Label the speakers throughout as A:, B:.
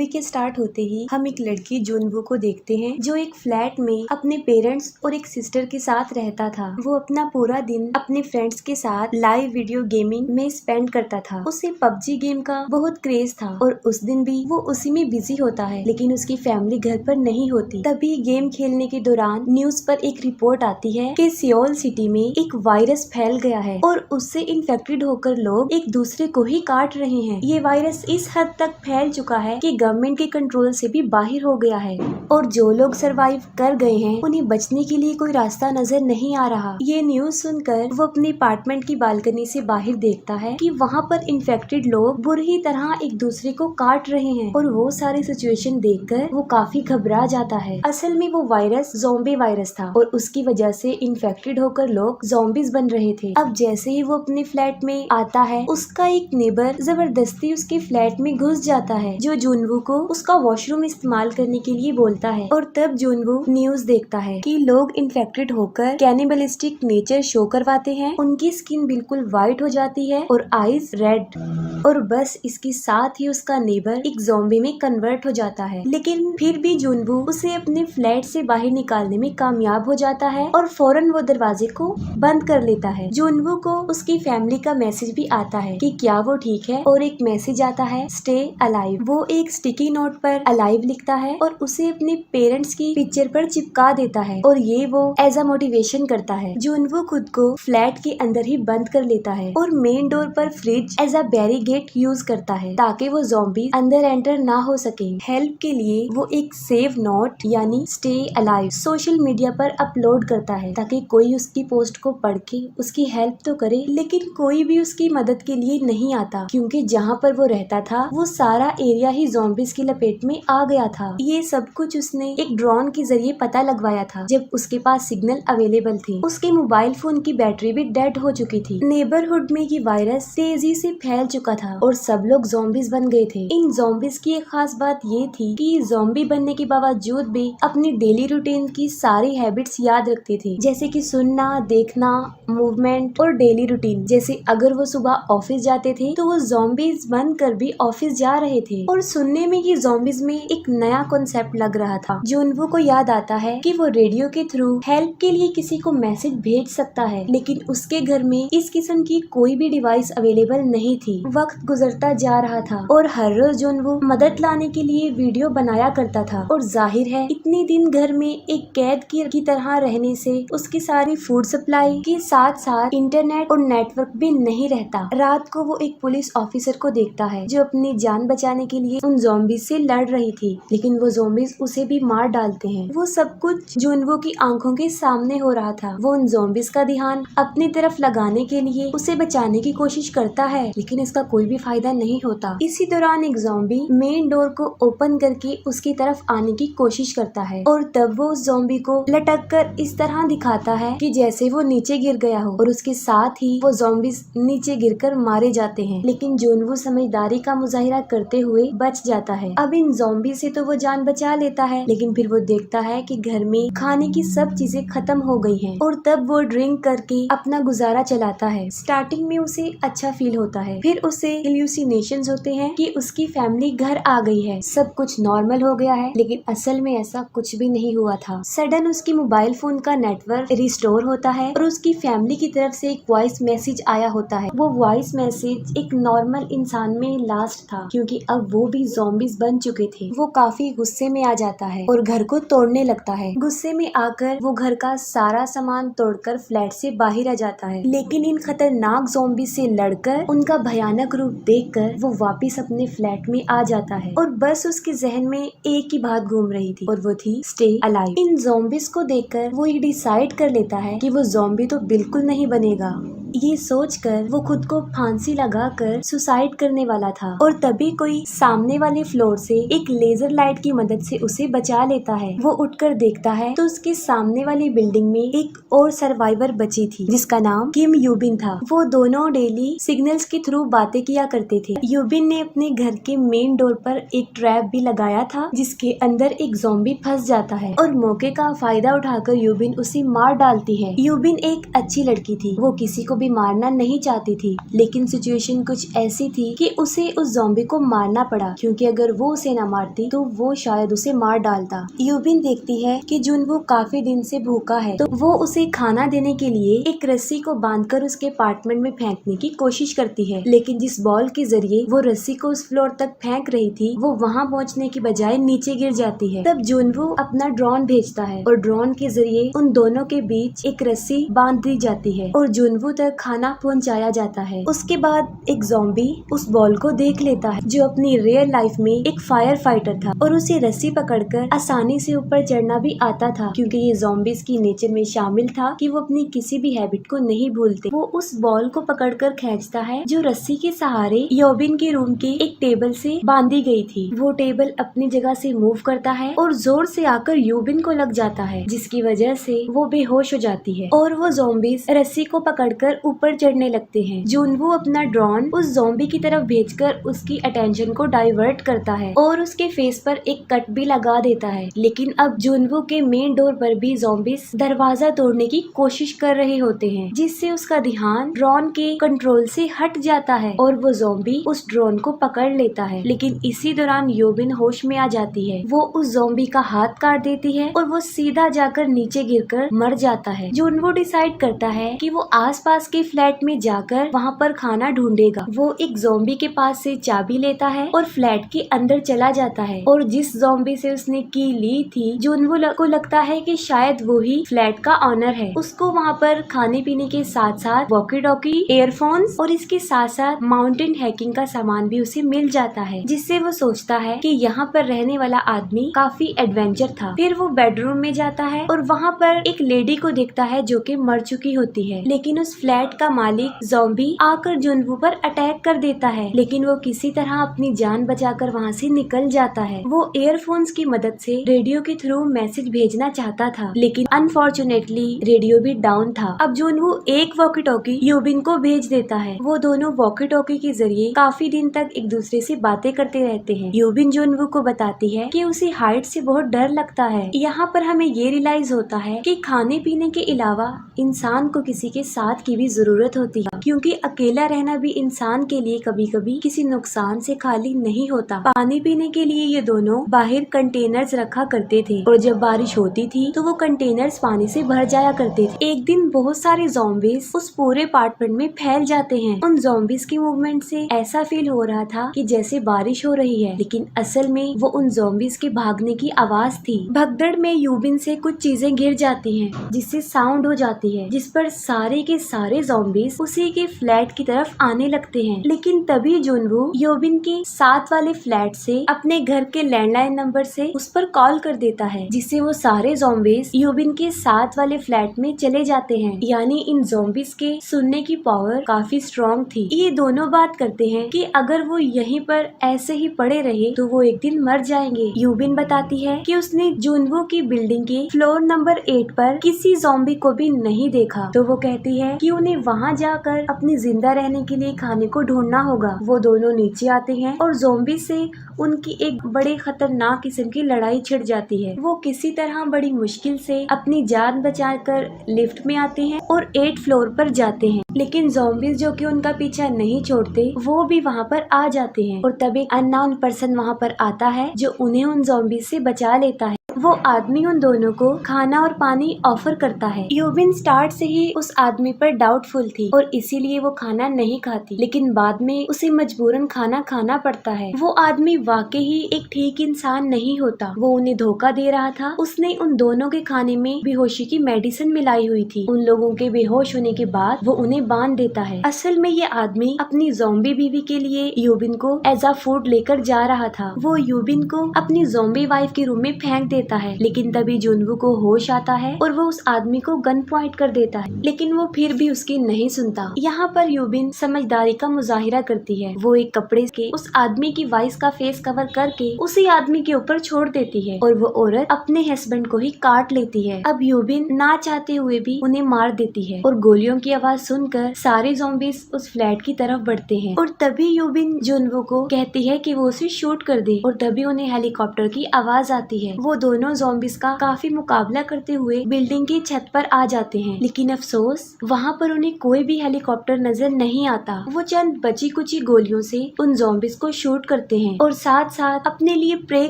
A: Movie के start होते ही हम एक लड़की जुनवू को देखते हैं जो एक फ्लैट में अपने पेरेंट्स और एक सिस्टर के साथ रहता था। वो अपना पूरा दिन अपने फ्रेंड्स के साथ लाइव वीडियो गेमिंग में स्पेंड करता था। उसे पबजी गेम का बहुत क्रेज था और उस दिन भी वो उसी में बिजी होता है, लेकिन उसकी फैमिली घर पर नहीं होती। तभी गेम खेलने के दौरान न्यूज पर एक रिपोर्ट आती है कि सियोल सिटी में एक वायरस फैल गया है और उससे इन्फेक्टेड होकर लोग एक दूसरे को ही काट रहे हैं। ये वायरस इस हद तक फैल चुका है कि गवर्नमेंट के कंट्रोल से भी बाहर हो गया है और जो लोग सरवाइव कर गए हैं उन्हें बचने के लिए कोई रास्ता नजर नहीं आ रहा। ये न्यूज सुनकर वो अपने अपार्टमेंट की बालकनी से बाहर देखता है कि वहाँ पर इन्फेक्टेड लोग बुरी तरह एक दूसरे को काट रहे हैं और वो सारी सिचुएशन देखकर वो काफी घबरा जाता है। असल में वो वायरस ज़ॉम्बी वायरस था और उसकी वजह से इन्फेक्टेड होकर लोग ज़ॉम्बीज बन रहे थे। अब जैसे ही वो अपने फ्लैट में आता है, उसका एक नेबर जबरदस्ती उसके फ्लैट में घुस जाता है जो जुनवू को उसका वॉशरूम इस्तेमाल करने के लिए बोलता है। और तब जुनवू न्यूज देखता है कि लोग इन्फेक्टेड होकर कैनिबलिस्टिक नेचर शो करवाते हैं। उनकी स्किन बिल्कुल व्हाइट हो जाती है और आईज रेड, और बस इसके साथ ही उसका नेबर एक ज़ॉम्बी में कन्वर्ट हो जाता है। लेकिन फिर भी जुनवू उसे अपने फ्लैट से बाहर निकालने में कामयाब हो जाता है और फौरन वो दरवाजे को बंद कर लेता है। जुनवू को उसकी फैमिली का मैसेज भी आता है कि क्या वो ठीक है, और एक मैसेज आता है स्टे अलाइव। वो एक स्टिकी नोट पर अलाइव लिखता है और उसे अपने पेरेंट्स की पिक्चर पर चिपका देता है और ये वो एज अ मोटिवेशन करता है। जुनवू खुद को फ्लैट के अंदर ही बंद कर लेता है और मेन डोर पर fridge as a barricade use करता है ताकि वो ज़ॉम्बी अंदर एंटर ना हो सके। हेल्प के लिए वो एक सेव नोट यानी स्टे अलाइव सोशल मीडिया पर अपलोड करता है ताकि कोई उसकी पोस्ट को पढ़ के उसकी हेल्प तो करे, लेकिन कोई भी उसकी मदद के लिए नहीं आता क्योंकि जहाँ पर वो रहता था वो सारा एरिया ही ज़ॉम्बीज की लपेट में आ गया था। ये सब कुछ उसने एक ड्रोन के जरिए पता लगवाया था जब उसके पास सिग्नल अवेलेबल थे। उसके मोबाइल फोन की बैटरी भी डेड हो चुकी थी। नेबरहुड में ये वायरस तेजी से फैल चुका था और सब लोग ज़ॉम्बीज बन गए थे। इन ज़ॉम्बीज की एक खास बात ये थी कि ज़ॉम्बी बनने के बावजूद भी अपनी डेली रूटीन की सारी हैबिट्स याद रखते थे, जैसे कि सुनना, देखना, मूवमेंट और डेली रूटीन। जैसे अगर वो सुबह ऑफिस जाते थे तो वो ज़ॉम्बीज बनकर भी ऑफिस जा रहे थे। और सुनने में ये ज़ॉम्बीज में एक नया कॉन्सेप्ट लग रहा था। जुनवू को याद आता है कि वो रेडियो के थ्रू हेल्प के लिए किसी को मैसेज भेज सकता है, लेकिन उसके घर में इस किस्म की कोई भी डिवाइस अवेलेबल नहीं थी। वक्त गुजरता जा रहा था और हर रोज जुनवू मदद लाने के लिए वीडियो बनाया करता था और जाहिर है इतने दिन घर में एक कैद की तरह रहने से उसकी सारी फूड सप्लाई के साथ साथ इंटरनेट और नेटवर्क भी नहीं रहता। रात को वो एक पुलिस ऑफिसर को देखता है जो अपनी जान बचाने के लिए उन ज़ॉम्बीज से लड़ रही थी, लेकिन वो ज़ॉम्बीज उसे भी मार डालते हैं। वो सब कुछ जुनवू की आंखों के सामने हो रहा था। वो उन ज़ॉम्बीज का ध्यान अपनी तरफ लगाने के लिए उसे बचाने की कोशिश करता है, लेकिन इसका कोई भी फायदा नहीं होता। इसी दौरान एक ज़ॉम्बी मेन डोर को ओपन करके उसकी तरफ आने की कोशिश करता है और तब वो उस ज़ॉम्बी को लटक कर इस तरह दिखाता है कि जैसे वो नीचे गिर गया हो और उसके साथ ही वो ज़ॉम्बीज नीचे गिरकर मारे जाते हैं, लेकिन जुनवू समझदारी का मुजाहिरा करते हुए बच जाता है। अब इन ज़ॉम्बी से तो वो जान बचा लेता है, लेकिन फिर वो देखता है कि घर में खाने की सब चीजें खत्म हो गई हैं और तब वो ड्रिंक करके अपना गुजारा चलाता है। स्टार्टिंग में उसे अच्छा फील होता है, फिर उसे हेल्यूसिनेशंस होते हैं कि उसकी फैमिली घर आ गई है, सब कुछ नॉर्मल हो गया है, लेकिन असल में ऐसा कुछ भी नहीं हुआ था। सडन उसकी मोबाइल फोन का नेटवर्क रिस्टोर होता है और उसकी फैमिली की तरफ से एक वॉइस मैसेज आया होता है। वो वॉइस मैसेज एक नॉर्मल इंसान में लास्ट था क्योंकि अब वो भी ज़ॉम्बीज बन चुके थे। वो काफी गुस्से में आ जाता है और घर को तोड़ने लगता है। गुस्से में आकर वो घर का सारा सामान तोड़कर फ्लैट से बाहर आ जाता है, लेकिन इन खतरनाक ज़ॉम्बी से लड़कर उनका भयानक रूप देखकर वो वापस अपने फ्लैट में आ जाता है और बस उसके जहन में एक ही बात घूम रही थी और वो थी स्टे अलाइव। इन ज़ॉम्बीज को देखकर वो ये डिसाइड कर लेता है कि वो ज़ॉम्बी तो बिल्कुल नहीं बनेगा। ये सोचकर वो खुद को फांसी लगाकर सुसाइड करने वाला था और तभी कोई सामने वाले फ्लोर से एक लेजर लाइट की मदद से उसे बचा लेता है। वो उठकर देखता है तो उसके सामने वाली बिल्डिंग में एक और सर्वाइवर बची थी जिसका नाम किम यूबिन था। वो दोनों डेली सिग्नल्स के थ्रू बातें किया करते थे। यूबिन ने अपने घर के मेन डोर पर एक ट्रैप भी लगाया था जिसके अंदर एक ज़ॉम्बी फंस जाता है और मौके का फायदा उठाकर यूबिन उसे मार डालती है। यूबिन एक अच्छी लड़की थी, वो किसी को भी मारना नहीं चाहती थी, लेकिन सिचुएशन कुछ ऐसी थी कि उसे उस ज़ॉम्बी को मारना पड़ा, क्योंकि अगर वो उसे न मारती तो वो शायद उसे मार डालता। यूबिन देखती है कि जुनवो काफी दिन से भूखा है, तो वो उसे खाना देने के लिए एक रस्सी को बांधकर उसके अपार्टमेंट में फेंकने की कोशिश करती है, लेकिन जिस बॉल के जरिए वो रस्सी को उस फ्लोर तक फेंक रही थी वो वहाँ पहुँचने की बजाय नीचे गिर जाती है। तब जुनवो अपना ड्रोन भेजता है और ड्रोन के जरिए उन दोनों के बीच एक रस्सी बांध दी जाती है और जुनवो तक खाना पहुँचाया जाता है। उसके बाद एक ज़ॉम्बी उस बॉल को देख लेता है, जो अपनी रियल लाइफ में एक फायर फाइटर था और उसे रस्सी पकड़कर आसानी से ऊपर चढ़ना भी आता था, क्योंकि ये ज़ॉम्बीज की नेचर में शामिल था कि वो अपनी किसी भी हैबिट को नहीं भूलते। वो उस बॉल को पकड़कर खींचता है जो रस्सी के सहारे यूबिन के रूम के एक टेबल से बांधी गई थी। वो टेबल अपनी जगह से मूव करता है और जोर से आकर यूबिन को लग जाता है, जिसकी वजह से वो बेहोश हो जाती है और वो ज़ॉम्बीज रस्सी को पकड़कर ऊपर चढ़ने लगते हैं। जुनवो अपना ड्रोन उस ज़ॉम्बी की तरफ भेजकर उसकी अटेंशन को डाइवर्ट करता है और उसके फेस पर एक कट भी लगा देता है, लेकिन अब जुनवो के मेन डोर पर भी ज़ॉम्बीज दरवाजा तोड़ने की कोशिश कर रहे होते हैं, जिससे उसका ध्यान ड्रोन के कंट्रोल से हट जाता है और वो ज़ॉम्बी उस ड्रोन को पकड़ लेता है। लेकिन इसी दौरान यूबिन होश में आ जाती है। वो उस ज़ॉम्बी का हाथ काट देती है और वो सीधा जाकर नीचे गिरकर मर जाता है। जुनवो डिसाइड करता है कि वो आसपास के फ्लैट में जाकर वहाँ पर खाना ढूंढेगा। वो एक ज़ॉम्बी के पास से चाबी लेता है और फ्लैट के अंदर चला जाता है और जिस ज़ॉम्बी से उसने की ली थी, जुनवो को लगता है कि शायद वो ही फ्लैट का ऑनर है। उसको वहाँ पर खाने पीने के साथ साथ वॉकी टॉकी, एयरफोन्स और इसके साथ साथ माउंटेन हैकिंग का सामान भी उसे मिल जाता है, जिससे वो सोचता है कि यहाँ पर रहने वाला आदमी काफी एडवेंचर था। फिर वो बेडरूम में जाता है और वहाँ पर एक लेडी को देखता है जो कि मर चुकी होती है, लेकिन उस फ्लैट का मालिक ज़ॉम्बी आकर जुनवो पर अटैक कर देता है, लेकिन वो किसी तरह अपनी जान बचाकर वहाँ से निकल जाता है। वो एयरफोन्स की मदद से रेडियो के थ्रू मैसेज भेजना चाहता था, लेकिन अनफॉर्चुनेटली रेडियो भी डाउन था। अब जुनवो एक वॉकी टॉकी यूबिन को भेज देता है। वो दोनों वॉकी टॉकी के जरिए काफी दिन तक एक दूसरे से बातें करते रहते हैं। यूबिन जुनवो को बताती है कि उसे हाइट से बहुत डर लगता है। यहाँ पर हमें ये रियलाइज होता है कि खाने पीने के अलावा इंसान को किसी के साथ की भी जरूरत होती है, क्योंकि अकेला रहना भी इंसान के लिए कभी कभी किसी नुकसान से खाली नहीं होता। पानी पीने के लिए ये दोनों बाहर कंटेनर्स रखा करते थे और जब बारिश होती थी तो वो कंटेनर्स पानी से भर जाया करते थे। एक दिन बहुत सारे ज़ॉम्बीज उस पूरे अपार्टमेंट में फैल जाते हैं। उन ज़ॉम्बीज की मूवमेंट से ऐसा फील हो रहा था कि जैसे बारिश हो रही है, लेकिन असल में वो उन ज़ॉम्बीज के भागने की आवाज थी। भगदड़ में यूबिन से कुछ चीजें गिर जाती हैं, जिससे साउंड हो जाती है, जिस पर सारे के सारे ज़ॉम्बीज उसी के फ्लैट की तरफ आने लगते हैं। लेकिन तभी जुनवो यूबिन के साथ वाले फ्लैट से अपने घर के लैंडलाइन नंबर से उस पर कॉल कर देता है, जिससे वो सारे ज़ॉम्बीज यूबिन के साथ वाले फ्लैट में चले जाते हैं। यानी इन ज़ॉम्बीज के सुनने की पावर काफी स्ट्रॉन्ग थी। ये दोनों बात करते हैं कि अगर वो यहीं पर ऐसे ही पड़े रहे तो वो एक दिन मर जाएंगे। यूबिन बताती है कि उसने जुनवो की बिल्डिंग के फ्लोर नंबर 8 पर किसी ज़ॉम्बी को भी नहीं देखा, तो वो कहती है कि उन्हें वहाँ जाकर अपनी जिंदा रहने के लिए खाने को ढूंढना होगा। वो दोनों नीचे आते हैं और ज़ॉम्बी से उनकी एक बड़े खतरनाक किस्म की लड़ाई छिड़ जाती है। वो किसी तरह बड़ी मुश्किल से अपनी जान बचाकर लिफ्ट में आते हैं और 8 फ्लोर पर जाते हैं, लेकिन ज़ॉम्बीज जो कि उनका पीछा नहीं छोड़ते वो भी वहाँ पर आ जाते हैं और तब एक अननोन पर्सन वहाँ पर आता है जो उन्हें उन ज़ॉम्बीज से बचा लेता है। वो आदमी उन दोनों को खाना और पानी ऑफर करता है। यूबिन स्टार्ट से ही उस आदमी पर डाउटफुल थी और इसीलिए वो खाना नहीं खाती, लेकिन बाद में उसे मजबूरन खाना खाना पड़ता है। वो आदमी वाकई ही एक ठीक इंसान नहीं होता, वो उन्हें धोखा दे रहा था। उसने उन दोनों के खाने में बेहोशी की मेडिसिन मिलाई हुई थी। उन लोगों के बेहोश होने के बाद वो उन्हें बांध देता है। असल में ये आदमी अपनी ज़ॉम्बी बीवी के लिए यूबिन को एज अ फूड लेकर जा रहा था। वो यूबिन को अपनी ज़ॉम्बी वाइफ के रूम में फेंक देता है, लेकिन तभी जुनवो को होश आता है और वो उस आदमी को गन पॉइंट कर देता है, लेकिन वो फिर भी उसकी नहीं सुनता। यहाँ पर यूबिन समझदारी का मुजाहिरा करती है। वो एक कपड़े के उस आदमी की वॉइस का फेस कवर करके उसी आदमी के ऊपर छोड़ देती है और वो औरत अपने हस्बैंड को ही काट लेती है। अब यूबिन ना चाहते हुए भी उन्हें मार देती है और गोलियों की आवाज सुनकर सारे ज़ॉम्बीज उस फ्लैट की तरफ बढ़ते हैं और तभी यूबिन जुनवो को कहती है कि वो उसे शूट कर दे और तभी उन्हें हेलीकॉप्टर की आवाज आती है। वो दोनों दोनों ज़ॉम्बिस का काफी मुकाबला करते हुए बिल्डिंग की छत पर आ जाते हैं, लेकिन अफसोस वहाँ पर उन्हें कोई भी हेलीकॉप्टर नजर नहीं आता। वो चंद बची कुची गोलियों से उन ज़ॉम्बिस को शूट करते हैं और साथ साथ अपने लिए प्रे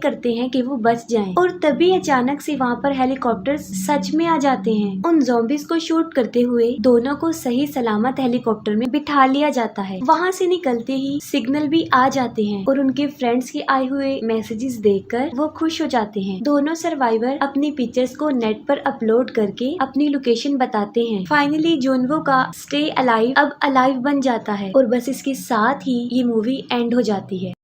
A: करते हैं कि वो बच जाएं। और तभी अचानक से वहाँ पर हेलीकॉप्टर सच में आ जाते हैं। उन ज़ॉम्बिस को शूट करते हुए दोनों को सही सलामत हेलीकॉप्टर में बिठा लिया जाता है। वहाँ से निकलते ही सिग्नल भी आ जाते हैं और उनके फ्रेंड्स के आए हुए मैसेजेस देखकर वो खुश हो जाते हैं। दोनों सर्वाइवर अपनी पिक्चर्स को नेट पर अपलोड करके अपनी लोकेशन बताते हैं। फाइनली जुनवो का स्टे अलाइव अब अलाइव बन जाता है और बस इसके साथ ही ये मूवी एंड हो जाती है।